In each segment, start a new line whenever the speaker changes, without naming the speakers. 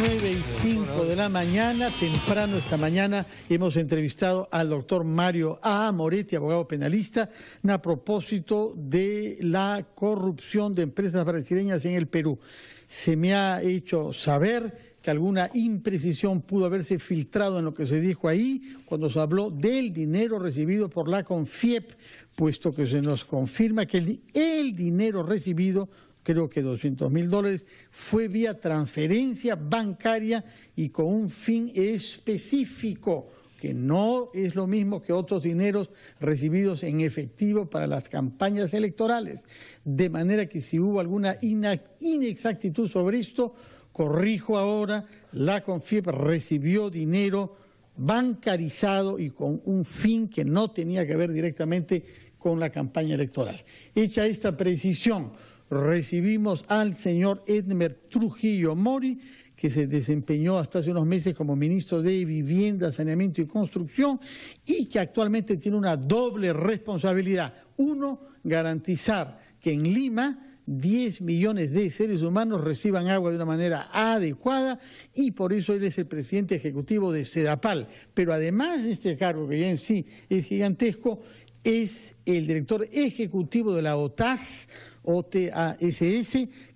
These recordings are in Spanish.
9:05 de la mañana, temprano esta mañana, hemos entrevistado al doctor Mario A. Moretti, abogado penalista, a propósito de la corrupción de empresas brasileñas en el Perú. Se me ha hecho saber que alguna imprecisión pudo haberse filtrado en lo que se dijo ahí cuando se habló del dinero recibido por la CONFIEP, puesto que se nos confirma que el dinero recibido, creo que $200.000, fue vía transferencia bancaria y con un fin específico, que no es lo mismo que otros dineros recibidos en efectivo para las campañas electorales. De manera que si hubo alguna inexactitud sobre esto, corrijo ahora, la CONFIEP recibió dinero bancarizado y con un fin que no tenía que ver directamente con la campaña electoral. Hecha esta precisión, recibimos al señor Edmer Trujillo Mori, que se desempeñó hasta hace unos meses como ministro de Vivienda, Saneamiento y Construcción y que actualmente tiene una doble responsabilidad. Uno, garantizar que en Lima 10 millones de seres humanos reciban agua de una manera adecuada y por eso él es el presidente ejecutivo de SEDAPAL. Pero además de este cargo, que ya en sí es gigantesco, es el director ejecutivo de la OTASS,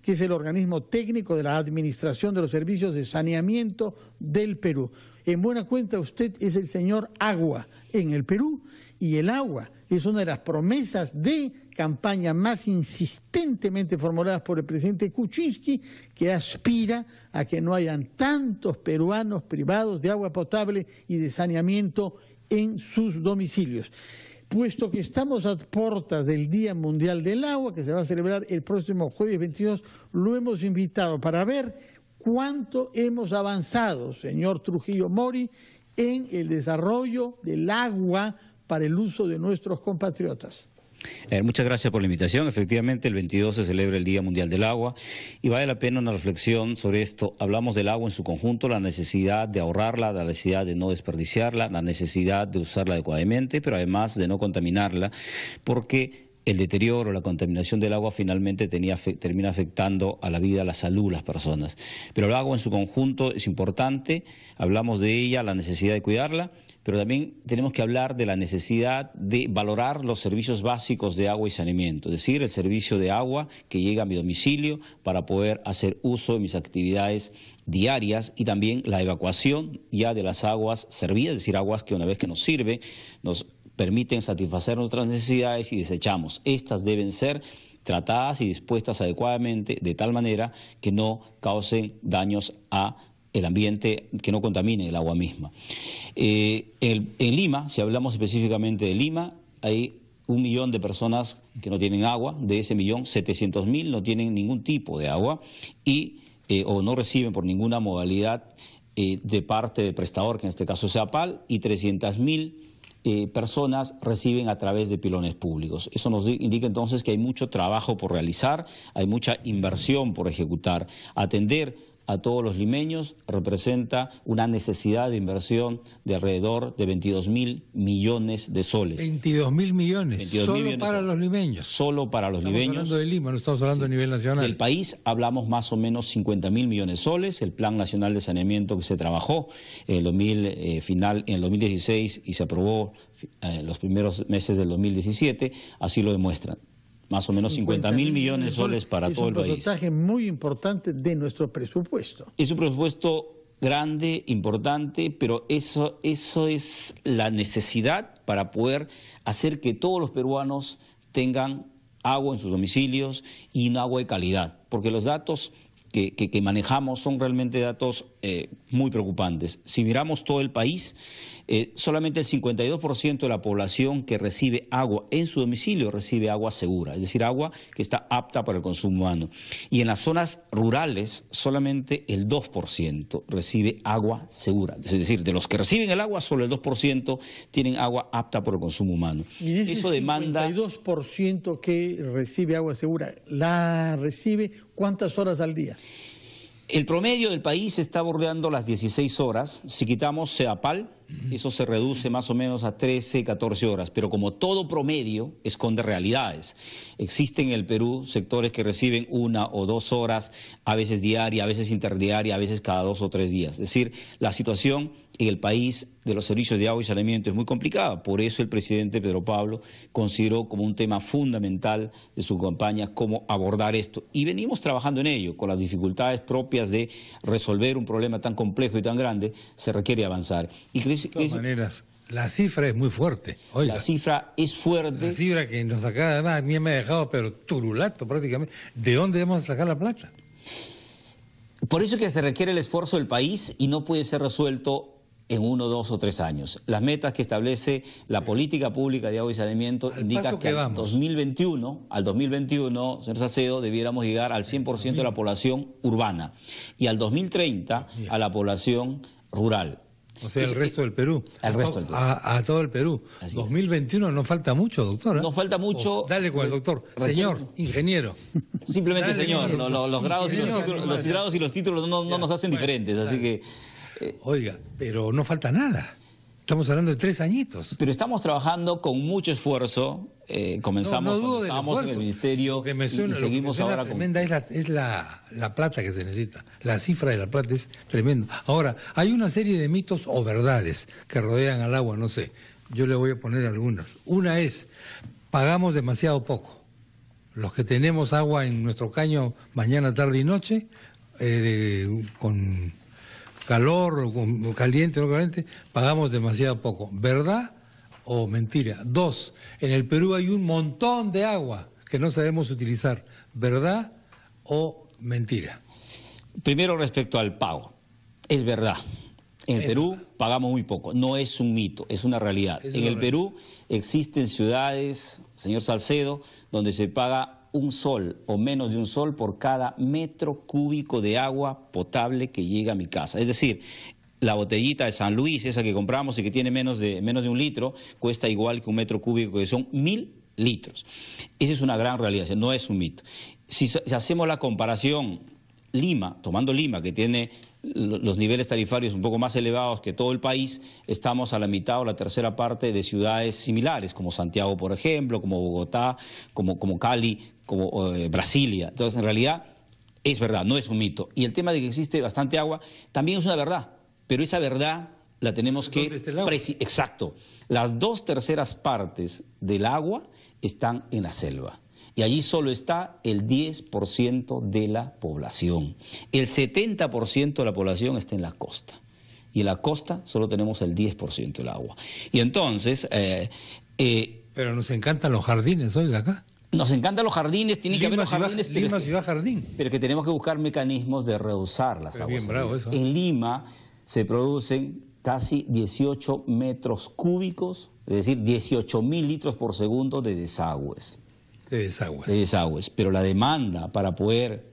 que es el organismo técnico de la Administración de los Servicios de Saneamiento del Perú. En buena cuenta, usted es el señor Agua en el Perú, y el agua es una de las promesas de campaña más insistentemente formuladas por el presidente Kuczynski, que aspira a que no hayan tantos peruanos privados de agua potable y de saneamiento en sus domicilios. Puesto que estamos a puertas del Día Mundial del Agua, que se va a celebrar el próximo jueves 22, lo hemos invitado para ver cuánto hemos avanzado, señor Trujillo Mori, en el desarrollo del agua para el uso de nuestros compatriotas.
Muchas gracias por la invitación. Efectivamente, el 22 se celebra el Día Mundial del Agua y vale la pena una reflexión sobre esto. Hablamos del agua en su conjunto, la necesidad de ahorrarla, la necesidad de no desperdiciarla, la necesidad de usarla adecuadamente, pero además de no contaminarla, porque el deterioro, la contaminación del agua finalmente termina afectando a la vida, a la salud de las personas. Pero el agua en su conjunto es importante, hablamos de ella, la necesidad de cuidarla, pero también tenemos que hablar de la necesidad de valorar los servicios básicos de agua y saneamiento, es decir, el servicio de agua que llega a mi domicilio para poder hacer uso de mis actividades diarias y también la evacuación ya de las aguas servidas, es decir, aguas que una vez que nos sirven, nos permiten satisfacer nuestras necesidades y desechamos. Estas deben ser tratadas y dispuestas adecuadamente de tal manera que no causen daños a el ambiente, que no contamine el agua misma. En Lima, si hablamos específicamente de Lima, hay 1 millón de personas que no tienen agua. De ese millón, 700.000 no tienen ningún tipo de agua y o no reciben por ninguna modalidad de parte del prestador, que en este caso es SEDAPAL, y 300.000 personas reciben a través de pilones públicos. Eso nos indica entonces que hay mucho trabajo por realizar, hay mucha inversión por ejecutar. Atender a todos los limeños representa una necesidad de inversión de alrededor de 22.000 millones de soles.
22.000 millones,
22.000
solo
millones
para los limeños.
Solo para los limeños.
Estamos hablando de Lima, no estamos hablando a nivel nacional.
Del país hablamos más o menos 50.000 millones de soles. El Plan Nacional de Saneamiento que se trabajó en el 2016 y se aprobó en los primeros meses del 2017, así lo demuestran. Más o menos 50.000 millones de soles para todo el país.
Es un porcentaje muy importante de nuestro presupuesto.
Es un presupuesto grande, importante, pero eso es la necesidad para poder hacer que todos los peruanos tengan agua en sus domicilios y un agua de calidad, porque los datos que manejamos son realmente datos muy preocupantes. Si miramos todo el país, solamente el 52% de la población que recibe agua en su domicilio recibe agua segura, es decir, agua que está apta para el consumo humano. Y en las zonas rurales, solamente el 2% recibe agua segura. Es decir, de los que reciben el agua, solo el 2% tienen agua apta para el consumo humano.
Y de ese 52% que recibe agua segura, ¿la recibe cuántas horas al día?
El promedio del país está bordeando las 16 horas. Si quitamos SEDAPAL, eso se reduce más o menos a 13, 14 horas, pero como todo promedio esconde realidades. Existen en el Perú sectores que reciben 1 o 2 horas, a veces diaria, a veces interdiaria, a veces cada 2 o 3 días. Es decir, la situación en el país de los servicios de agua y saneamiento es muy complicada. Por eso el presidente Pedro Pablo consideró como un tema fundamental de su campaña cómo abordar esto. Y venimos trabajando en ello, con las dificultades propias de resolver un problema tan complejo y tan grande, se requiere avanzar. Y
de todas maneras, la cifra es muy fuerte. Oiga,
la cifra es fuerte.
La cifra que nos acaba, además, a mí me ha dejado pero turulato prácticamente. ¿De dónde vamos a sacar la plata?
Por eso es que se requiere el esfuerzo del país y no puede ser resuelto en 1, 2 o 3 años. Las metas que establece la política pública de agua y saneamiento indican que al 2021, señor Salcedo, debiéramos llegar al 100% de la población urbana y al 2030 a la población rural.
O sea, el resto del Perú.
El resto del Perú.
A todo el Perú.
Así
2021 no falta mucho, doctor.
No falta mucho.
Dale con el doctor. Señor, ingeniero.
Simplemente
Dale,
señor.
ingeniero.
Los grados y los títulos no nos hacen diferentes, así que...
Oiga, pero no falta nada. Estamos hablando de 3 añitos.
Pero estamos trabajando con mucho esfuerzo. Comenzamos en el ministerio y seguimos ahora con...
Tremenda es la plata que se necesita. La cifra de la plata es tremenda. Ahora, hay una serie de mitos o verdades que rodean al agua, no sé. Yo le voy a poner algunas. Una es, pagamos demasiado poco. Los que tenemos agua en nuestro caño mañana, tarde y noche, con calor o con caliente o no caliente, pagamos demasiado poco. ¿Verdad o mentira? 2, en el Perú hay un montón de agua que no sabemos utilizar. ¿Verdad o mentira?
Primero, respecto al pago. Es verdad. En el Perú pagamos muy poco. No es un mito, es una realidad. En el Perú existen ciudades, señor Salcedo, donde se paga 1 sol o menos de 1 sol por cada metro cúbico de agua potable que llega a mi casa. Es decir, la botellita de San Luis, esa que compramos y que tiene menos de 1 litro, cuesta igual que 1 metro cúbico, que son 1000 litros. Esa es una gran realidad, no es un mito. Si hacemos la comparación, Lima, tomando Lima, que tiene los niveles tarifarios un poco más elevados que todo el país, estamos a la mitad o la tercera parte de ciudades similares, como Santiago, por ejemplo, como Bogotá, como Cali, como Brasilia. Entonces, en realidad, es verdad, no es un mito. Y el tema de que existe bastante agua también es una verdad, pero esa verdad la tenemos que...
¿Dónde está el agua?
Exacto. Las 2/3 partes del agua están en la selva. Y allí solo está el 10% de la población. El 70% de la población está en la costa. Y en la costa solo tenemos el 10% del agua. Y entonces...
pero nos encantan los jardines, oiga, acá.
Nos encantan los jardines, tiene que haber los jardines,
Lima ciudad jardín.
pero que tenemos que buscar mecanismos de reusar las aguas.
Bien bravo eso.
En Lima se producen casi 18 metros cúbicos, es decir, 18.000 litros por segundo de desagües. De desagües, pero la demanda para poder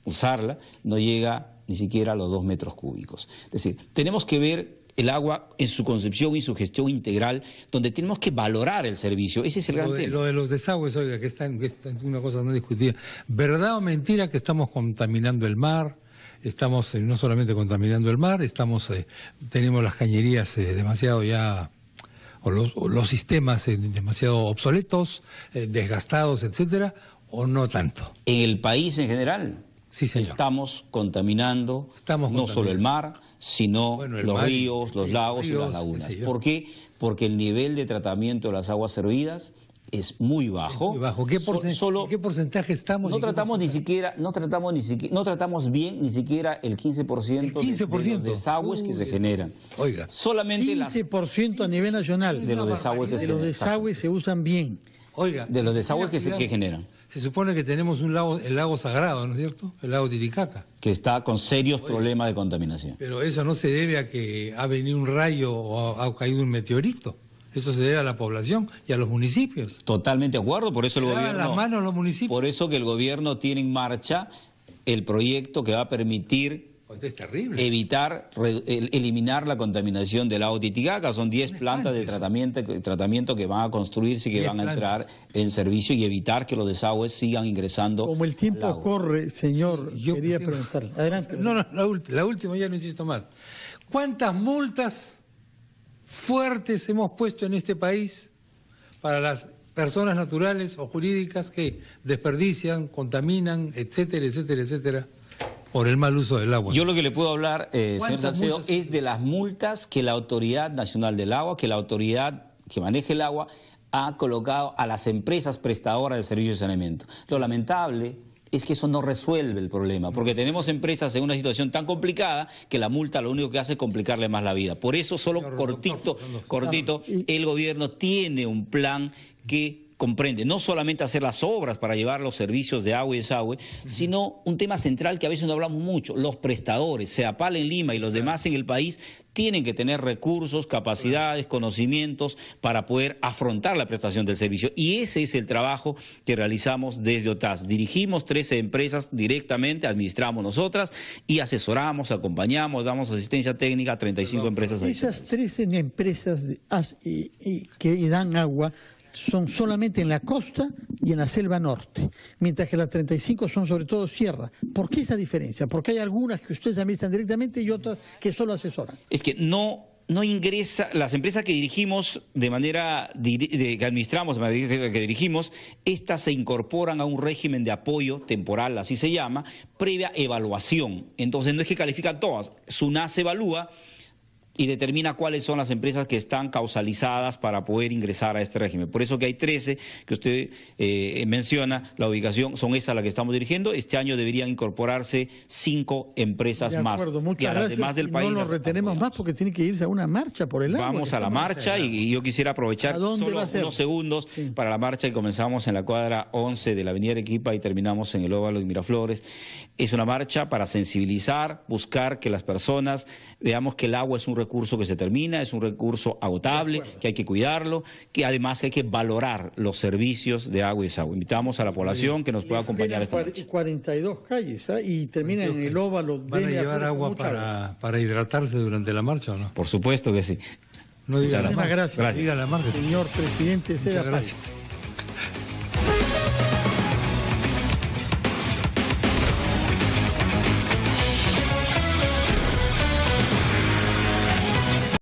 usarla no llega ni siquiera a los 2 metros cúbicos. Es decir, tenemos que ver el agua en su concepción y su gestión integral, donde tenemos que valorar el servicio. Ese es el gran tema.
Lo de los desagües, oiga, que está una cosa no discutida. ¿Verdad o mentira que estamos contaminando el mar? Estamos no solamente contaminando el mar, tenemos las cañerías demasiado ya... o los sistemas demasiado obsoletos, desgastados, etcétera, o no tanto.
En el país en general,
sí, señor,
estamos contaminando no solo el mar, sino los ríos, los lagos y las lagunas. ¿Por qué? Porque el nivel de tratamiento de las aguas servidas es muy bajo.
Es muy bajo. ¿Qué porcentaje estamos?
No tratamos bien ni siquiera el 15%, de los desagües que se generan.
Oiga,
solamente 15% a nivel nacional
de los desagües que se generan.
De los desagües se usan bien.
Oiga, de los desagües que generan.
Se supone que tenemos el lago sagrado, ¿no es cierto? El lago Titicaca.
Que está con serios problemas de contaminación.
Pero eso no se debe a que ha venido un rayo o ha caído un meteorito. Eso se debe a la población y a los municipios.
Totalmente de acuerdo, por eso el gobierno...
las manos a los municipios.
Por eso que el gobierno tiene en marcha el proyecto que va a permitir...
Es terrible.
Eliminar la contaminación del lago Titicaca. Son 10 plantas de tratamiento que van a construirse y que van a entrar en servicio y evitar que los desagües sigan ingresando.
Como el tiempo corre, señor, quería preguntarle. Adelante.
No, la última, ya no insisto más. ¿Cuántas multas fuertes hemos puesto en este país para las personas naturales o jurídicas que desperdician, contaminan, etcétera, etcétera, etcétera, por el mal uso del agua?
Yo lo que le puedo hablar, señor Salcedo, es de las multas que la Autoridad Nacional del Agua, que la autoridad que maneja el agua, ha colocado a las empresas prestadoras de servicios de saneamiento. Lo lamentable es que eso no resuelve el problema, porque tenemos empresas en una situación tan complicada que la multa lo único que hace es complicarle más la vida. Por eso, solo cortito, el gobierno tiene un plan que comprende no solamente hacer las obras para llevar los servicios de agua y desagüe, sino un tema central que a veces no hablamos mucho: los prestadores, CEAPAL en Lima y los demás en el país, tienen que tener recursos, capacidades, conocimientos para poder afrontar la prestación del servicio. Y ese es el trabajo que realizamos desde OTAS. Dirigimos 13 empresas directamente, administramos nosotras y asesoramos, acompañamos, damos asistencia técnica a 35 empresas.
Esas 13 empresas que dan agua son solamente en la costa y en la selva norte, mientras que las 35 son sobre todo sierra. ¿Por qué esa diferencia? Porque hay algunas que ustedes administran directamente y otras que solo asesoran.
Es que no ingresa, las empresas que dirigimos que administramos, que dirigimos, estas se incorporan a un régimen de apoyo temporal, así se llama, previa evaluación. Entonces no es que califican todas, SUNAS evalúa y determina cuáles son las empresas que están causalizadas para poder ingresar a este régimen. Por eso que hay 13 que usted menciona, la ubicación, son esas las que estamos dirigiendo. Este año deberían incorporarse 5 empresas más.
De acuerdo, muchas gracias.
Demás del país
no nos retenemos más porque tiene que irse a una marcha por el agua.
Vamos a la marcha y yo quisiera aprovechar solo unos segundos para la marcha que comenzamos en la cuadra 11 de la avenida Arequipa y terminamos en el Óvalo de Miraflores. Es una marcha para sensibilizar, buscar que las personas veamos que el agua es un recurso que se termina, es un recurso agotable, que hay que cuidarlo, que además hay que valorar los servicios de agua y desagüe. Invitamos a la población que nos pueda acompañar esta noche.
42 calles y termina en el Óvalo.
¿Van a llevar agua para hidratarse durante la marcha o no?
Por supuesto que sí.
No diga
Muchas gracias.
Diga la marcha.
Señor presidente,
muchas gracias.